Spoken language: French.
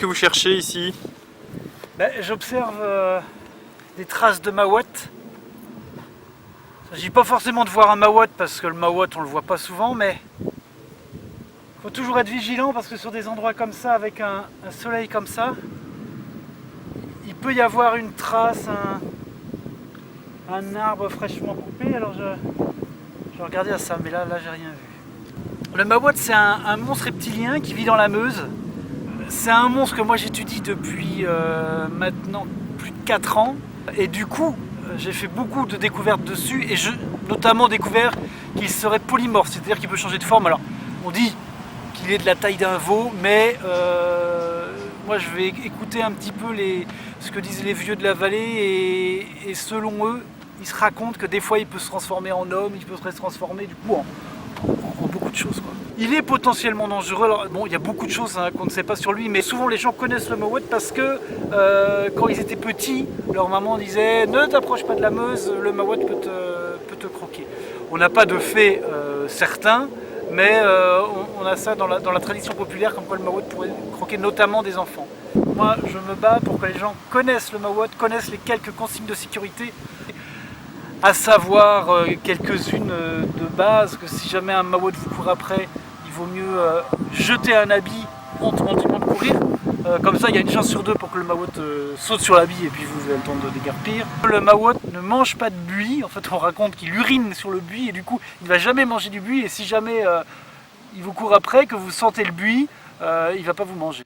que vous cherchez ici? J'observe des traces de maouette. Il ne s'agit pas forcément de voir un maouette parce que le maouette on le voit pas souvent, mais il faut toujours être vigilant parce que sur des endroits comme ça, avec un soleil comme ça, il peut y avoir une trace, un arbre fraîchement coupé. Alors je regardais à ça, mais là j'ai rien vu. Le maouette, c'est un monstre reptilien qui vit dans la Meuse. C'est un monstre que moi j'étudie depuis maintenant plus de 4 ans. Et du coup, j'ai fait beaucoup de découvertes dessus et j'ai notamment découvert qu'il serait polymorphe, c'est-à-dire qu'il peut changer de forme. Alors, on dit qu'il est de la taille d'un veau, mais moi je vais écouter un petit peu ce que disent les vieux de la vallée et selon eux, ils se racontent que des fois il peut se transformer en homme, il peut se transformer du coup en beaucoup de choses, quoi. Il est potentiellement dangereux. Alors, bon, il y a beaucoup de choses qu'on ne sait pas sur lui, mais souvent les gens connaissent le maouette parce que quand ils étaient petits, leur maman disait ne t'approche pas de la Meuse, le maouette peut te croquer. On n'a pas de fait certain, mais on a ça dans la tradition populaire, comme quoi le maouette pourrait croquer notamment des enfants. Moi, je me bats pour que les gens connaissent le maouette, connaissent les quelques consignes de sécurité, à savoir quelques-unes de base, que si jamais un maouette vous court après, il vaut mieux jeter un habit en train de courir. Comme ça, il y a une chance sur deux pour que le maouette saute sur l'habit et puis vous avez le temps de déguerpir. Le maouette ne mange pas de buis. En fait, on raconte qu'il urine sur le buis et du coup, il ne va jamais manger du buis. Et si jamais il vous court après, que vous sentez le buis, il ne va pas vous manger.